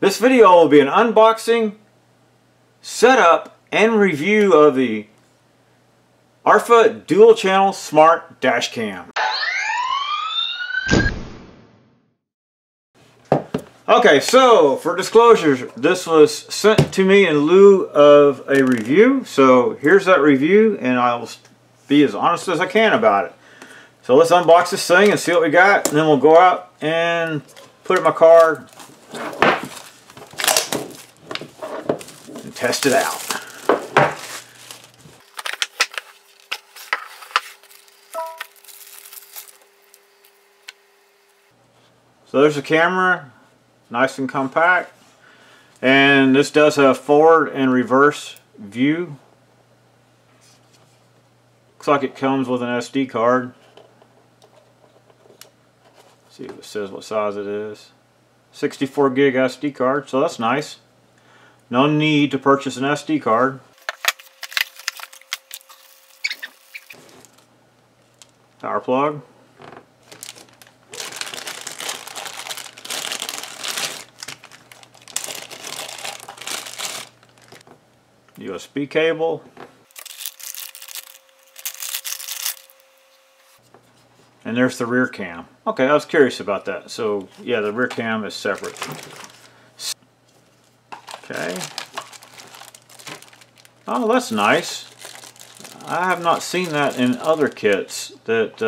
This video will be an unboxing, setup, and review of the Arpha dual channel smart dash cam. Okay, so for disclosures, this was sent to me in lieu of a review. So here's that review, and I'll be as honest as I can about it. So let's unbox this thing and see what we got, and then we'll go out and put it in my car and test it out. So there's the camera, nice and compact, and this does have forward and reverse view. Looks like it comes with an SD card. Let's see if it says what size it is. 64 gig SD card, so that's nice. No need to purchase an SD card. Power plug. USB cable. And there's the rear cam. Okay, I was curious about that. So yeah, the rear cam is separate. Okay. Oh, that's nice. I have not seen that in other kits that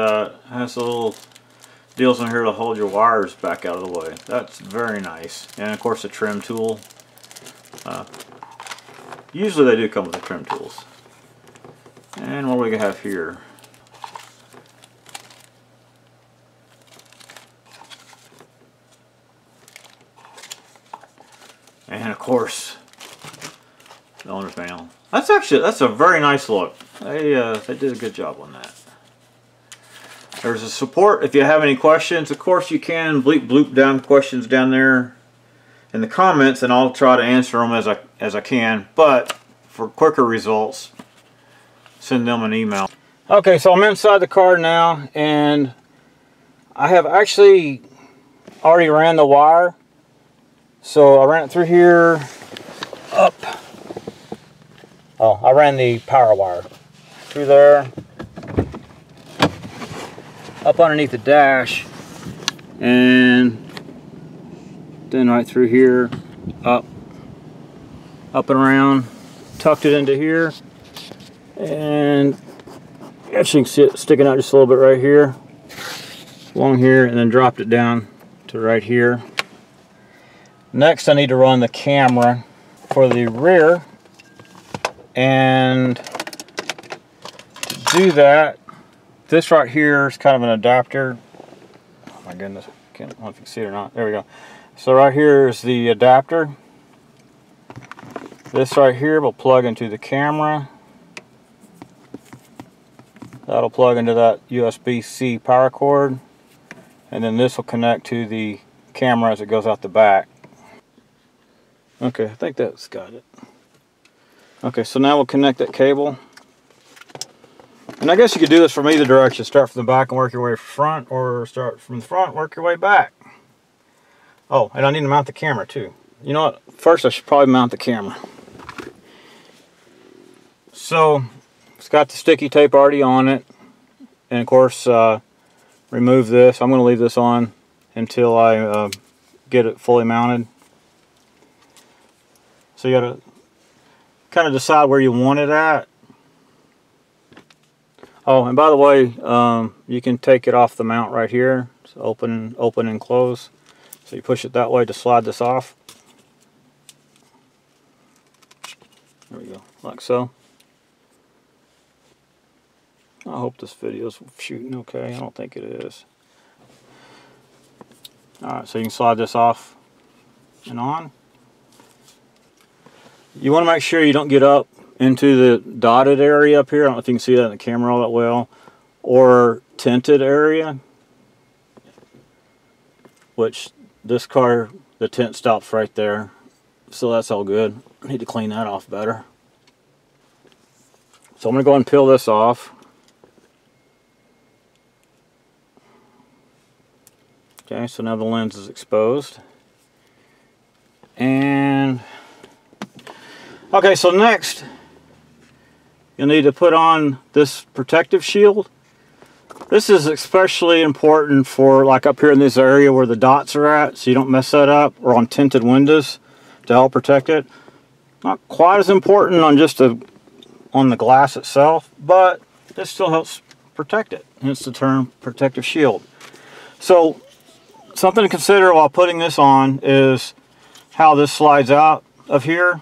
has the little deals in here to hold your wires back out of the way. That's very nice. And of course a trim tool. Usually they do come with the trim tools. And what do we have here? And of course, the owner's manual. That's a very nice look. They did a good job on that. There's a support if you have any questions. Of course, you can bleep bloop down questions down there in the comments, and I'll try to answer them as I can. But for quicker results, send them an email. Okay, so I'm inside the car now, and I have actually already ran the wire. So I ran it through here, up. Oh, I ran the power wire through there, up underneath the dash, and then right through here, up and around, tucked it into here, and actually you can see it sticking out just a little bit right here, along here, and then dropped it down to right here. Next, I need to run the camera for the rear, and to do that, this right here is kind of an adapter. Oh my goodness, I don't know if you can see it or not. There we go. So right here is the adapter. This right here will plug into the camera. That'll plug into that USB-C power cord, and then this will connect to the camera as it goes out the back. Okay, I think that's got it. Okay, so now we'll connect that cable. And I guess you could do this from either direction. Start from the back and work your way front, or start from the front and work your way back. Oh, and I need to mount the camera too. You know what? First I should probably mount the camera. So, it's got the sticky tape already on it. And of course, remove this. I'm going to leave this on until I get it fully mounted. So you got to kind of decide where you want it at. Oh, and by the way, you can take it off the mount right here. So open and close. So you push it that way to slide this off. There we go, like so. I hope this video's shooting okay. I don't think it is. Alright, so you can slide this off and on. You want to make sure you don't get up into the dotted area up here. I don't know if you can see that in the camera all that well. Or tinted area. Which this car, the tint stops right there. So that's all good. I need to clean that off better. So I'm going to go ahead and peel this off. Okay, so now the lens is exposed. And Okay, so next you'll need to put on this protective shield. This is especially important for like up here in this area where the dots are at, so you don't mess that up, or on tinted windows to help protect it. Not quite as important on just on the glass itself, but this still helps protect it. Hence the term protective shield. So something to consider while putting this on is how this slides out of here.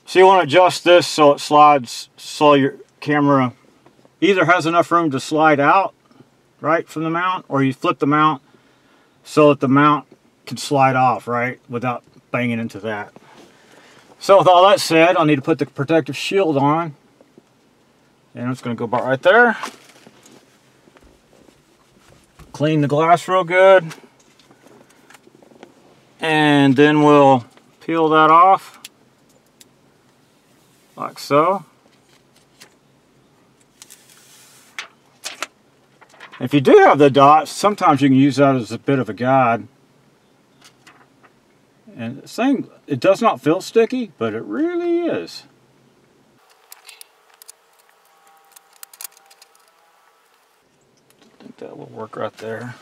So you want to adjust this so it slides, so your camera either has enough room to slide out right from the mount, or you flip the mount so that the mount can slide off right without banging into that. So with all that said, I'll need to put the protective shield on, and I'm just going to go about right there. Clean the glass real good, and then we'll peel that off like so. If you do have the dots, sometimes you can use that as a bit of a guide. And this thing, it does not feel sticky, but it really is. I think that will work right there.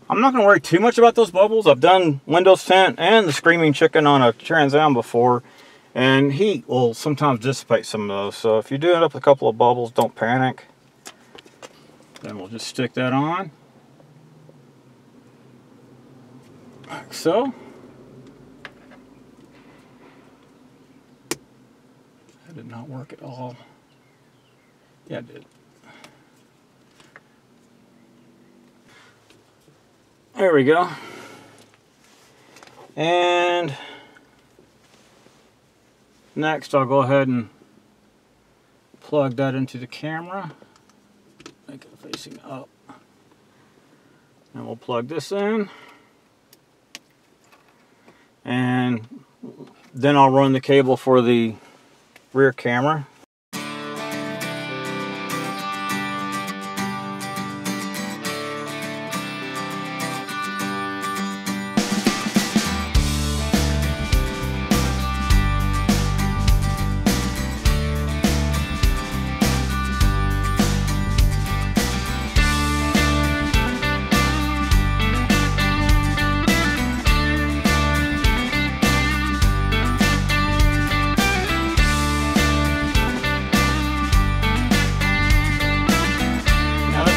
I'm not going to worry too much about those bubbles. I've done Windows tint and the Screaming Chicken on a Trans Am before, and heat will sometimes dissipate some of those. So if you do end up with a couple of bubbles, don't panic. Then we'll just stick that on, like so. That did not work at all. Yeah, it did. There we go. And next I'll go ahead and plug that into the camera. Make it facing up. And we'll plug this in. And then I'll run the cable for the rear camera.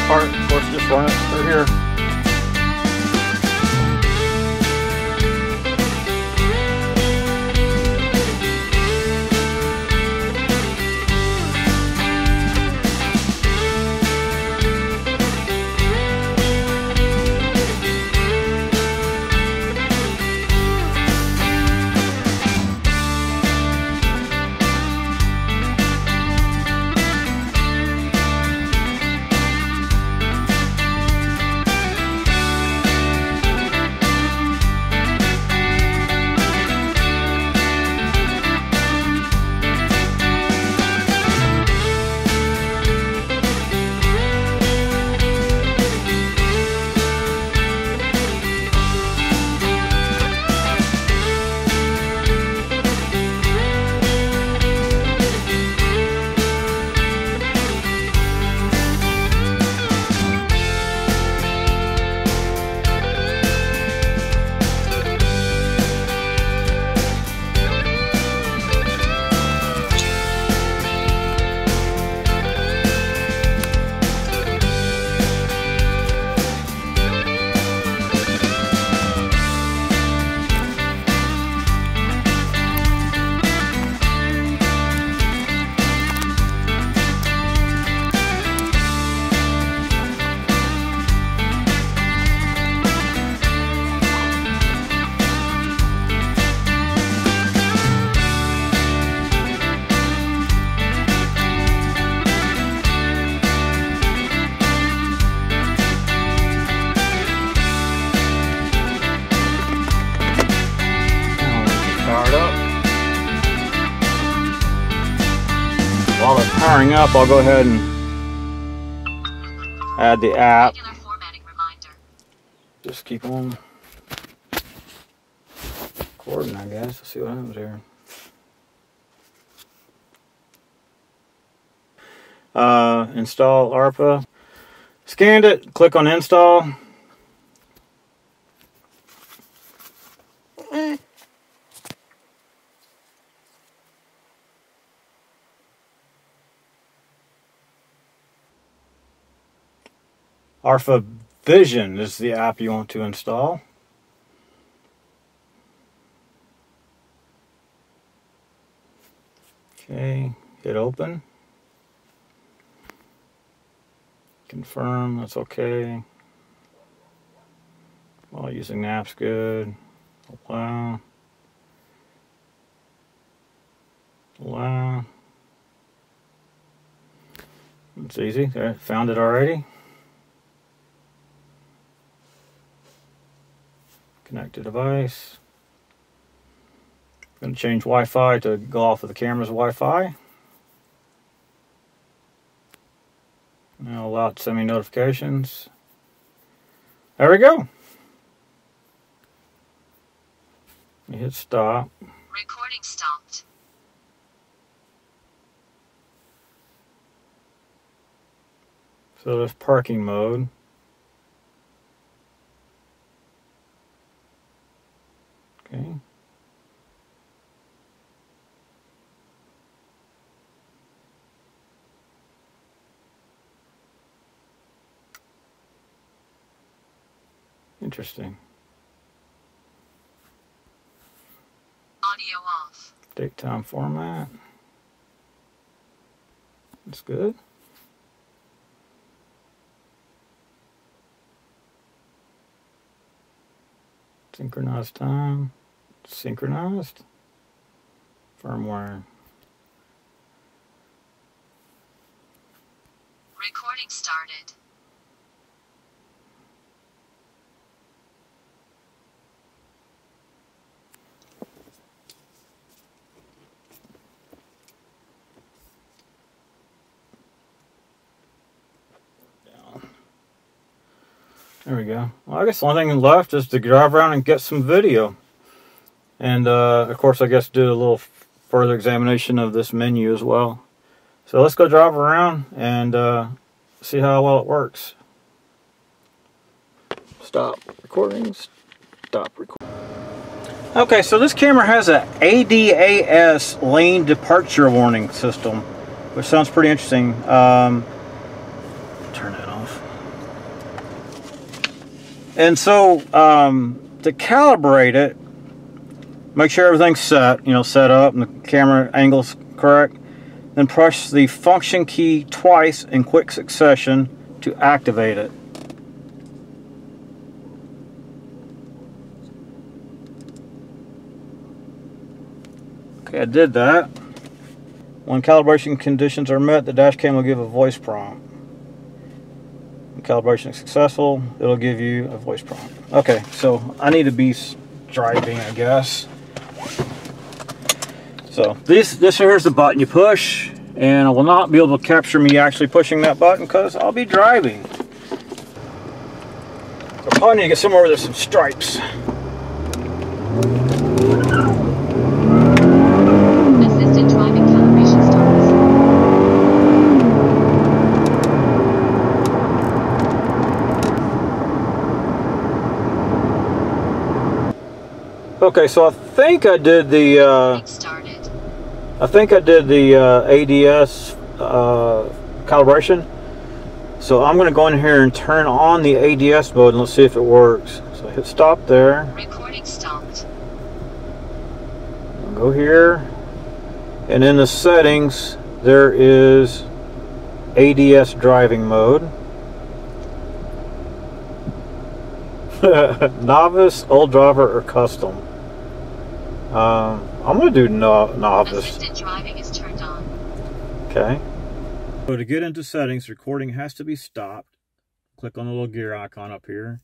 Part, of course, just run it through here. While it's powering up, I'll go ahead and add the app. Just keep on recording, I guess. Let's see what happens here. Install Arpha. Scanned it, click on install. Arpha Vision is the app you want to install. Okay, hit open. Confirm, that's okay. While using the app's good. Allow. Allow. It's easy. There, found it already. Connect to device. I'm going to change Wi-Fi to go off of the camera's Wi-Fi. Now allow it to send me notifications. There we go. You hit stop. Recording stopped. So there's parking mode. Okay. Interesting. Audio off. Date time format. That's good. Synchronized time. Synchronized. Firmware. Recording started. There we go. Well, I guess the only thing left is to drive around and get some video. And, of course, I guess do a little further examination of this menu as well. So let's go drive around and see how well it works. Stop recording. Stop recording. Okay, so this camera has a ADAS lane departure warning system, which sounds pretty interesting. Turn that off. And so to calibrate it, make sure everything's set, set up and the camera angle's correct. Then press the function key twice in quick succession to activate it. Okay, I did that. When calibration conditions are met, the dash cam will give a voice prompt. When calibration is successful, it'll give you a voice prompt. Okay, so I need to be driving, I guess. So this here's the button you push, and I will not be able to capture me actually pushing that button because I'll be driving. So I probably need to get somewhere where there's some stripes. Assisted driving calibration starts. Okay, so I think I did the ADS calibration. So I'm going to go in here and turn on the ADS mode and let's see if it works. So hit stop there. Recording stopped. Go here, and in the settings there is ADS driving mode. Novice, old driver, or custom. I'm going to do novice. Assisted driving is turned on. Okay. So to get into settings, recording has to be stopped. Click on the little gear icon up here.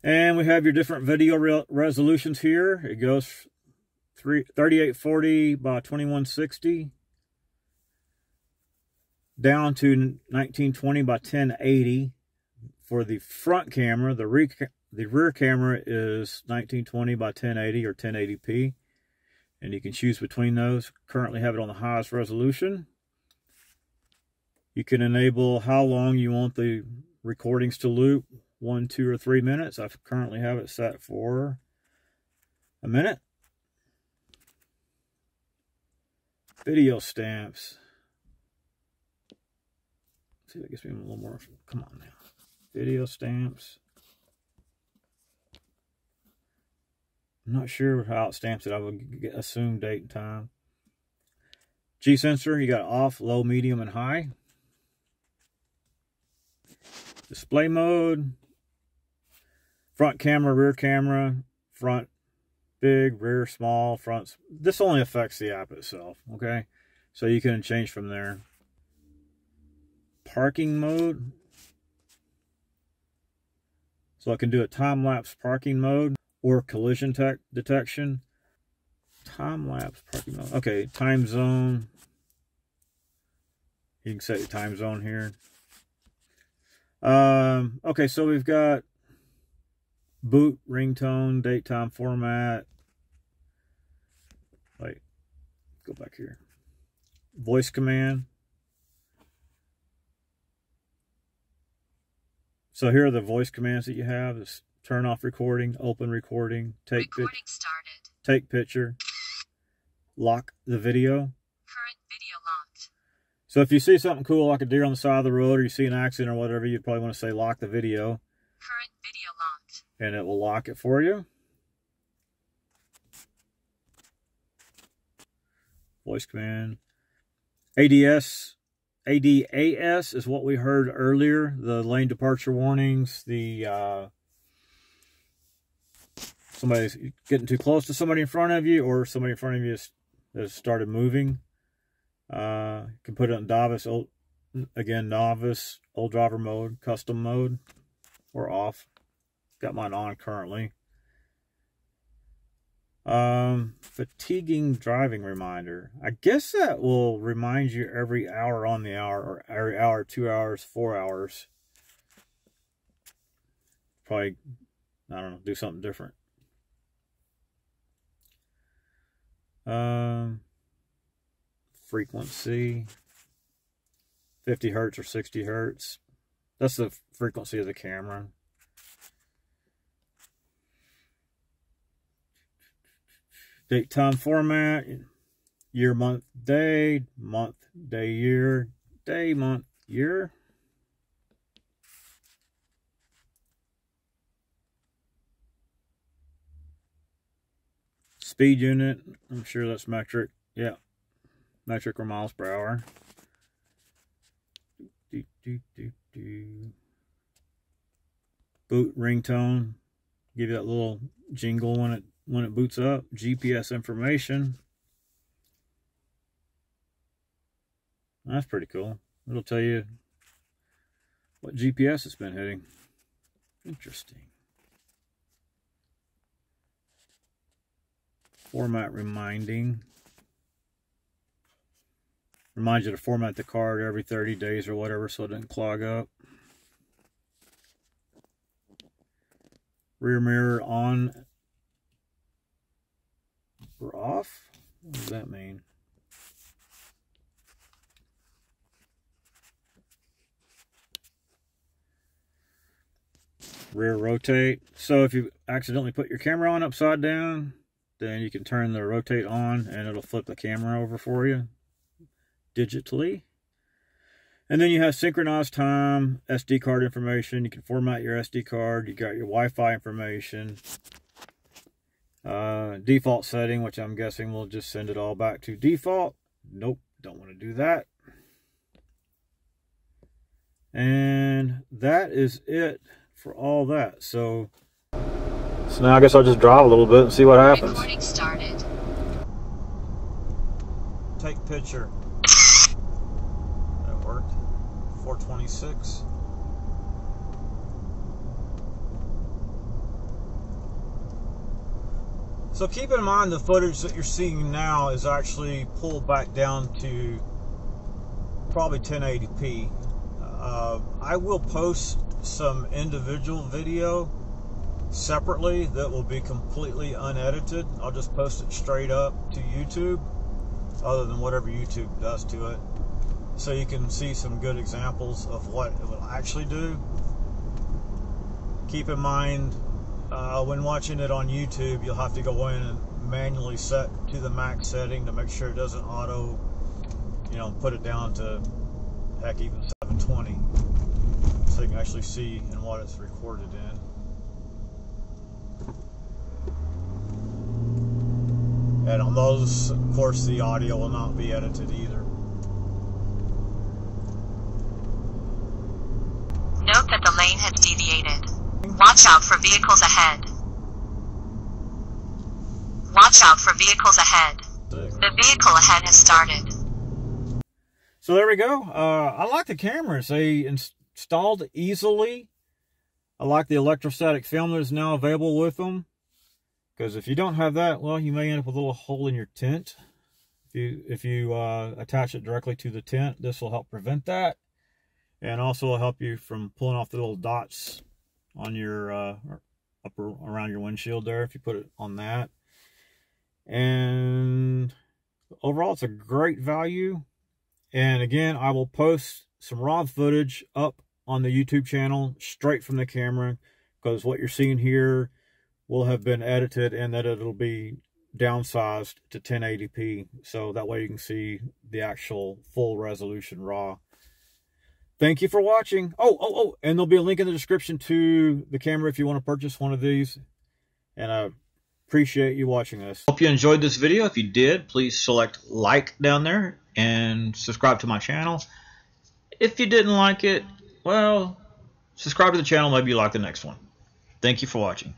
And we have your different video resolutions here. It goes 3840 by 2160 down to 1920 by 1080 for the front camera. The The rear camera is 1920 by 1080 or 1080p, and you can choose between those. Currently have it on the highest resolution. You can enable how long you want the recordings to loop, 1, 2, or 3 minutes. I currently have it set for a minute. Video stamps. Let's see if that gets me a little more. Come on now. Video stamps. I'm not sure how it stamps it. I would assume date and time. G sensor, you got off, low, medium, and high. Display mode. Front camera, rear camera. Front big, rear small, front. This only affects the app itself, okay? So you can change from there. Parking mode. So I can do a time-lapse parking mode or collision detection. Time-lapse parking mode. Okay, time zone. You can set your time zone here. Okay, so we've got boot, ringtone, date, time, format. Wait, go back here. Voice command. So here are the voice commands that you have. This turn off recording, open recording, take picture, lock the video. Current video locked. So if you see something cool like a deer on the side of the road, or you see an accident or whatever, you'd probably want to say lock the video. Current video locked. And it will lock it for you. Voice command. ADAS is what we heard earlier. The lane departure warnings. The somebody's getting too close to somebody in front of you, or somebody in front of you has started moving. You can put it on novice, novice, old driver mode, custom mode, or off. Got mine on currently. Fatiguing driving reminder. I guess that will remind you every hour on the hour, or every hour, 2 hours, 4 hours. Probably, I don't know, do something different. Frequency. 50 hertz or 60 hertz. That's the frequency of the camera. Date, time, format, year, month, day, year, day, month, year. Speed unit, I'm sure that's metric. Yeah, metric or miles per hour. Boot ringtone, give you that little jingle when it boots up. GPS information. That's pretty cool. It'll tell you what GPS it's been hitting. Interesting. Format reminding. Reminds you to format the card every 30 days or whatever so it doesn't clog up. Rear mirror on or off? What does that mean? Rear rotate. So if you accidentally put your camera on upside down, then you can turn the rotate on and it'll flip the camera over for you digitally. And then you have synchronized time, SD card information. You can format your SD card. You got your Wi-Fi information. Default setting, which I'm guessing will just send it all back to default. Nope, don't want to do that. And that is it for all that. So now I guess I'll just drive a little bit and see what happens. Recording started. Take picture. That worked. 426. So keep in mind the footage that you're seeing now is actually pulled back down to probably 1080p. I will post some individual video separately that will be completely unedited. I'll just post it straight up to YouTube, other than whatever YouTube does to it, so you can see some good examples of what it will actually do. Keep in mind, when watching it on YouTube, you'll have to go in and manually set to the max setting to make sure it doesn't auto, put it down to, heck, even 720, so you can actually see in what it's recorded in. And on those, of course, the audio will not be edited either. Note that the lane has deviated. Watch out for vehicles ahead. Watch out for vehicles ahead. The vehicle ahead has started. So there we go. I like the cameras. They installed easily. I like the electrostatic film that is now available with them. Because if you don't have that, well, you may end up with a little hole in your tent. If you attach it directly to the tent, this will help prevent that. And also will help you from pulling off the little dots on your up around your windshield there if you put it on that. And overall, it's a great value. And again, I will post some raw footage up on the YouTube channel straight from the camera, because what you're seeing here will have been edited and that it'll be downsized to 1080p, so that way you can see the actual full resolution raw. Thank you for watching. Oh, and there'll be a link in the description to the camera if you want to purchase one of these. And I appreciate you watching this. Hope you enjoyed this video. If you did, please select like down there and subscribe to my channel. If you didn't like it, well, subscribe to the channel. Maybe you like the next one. Thank you for watching.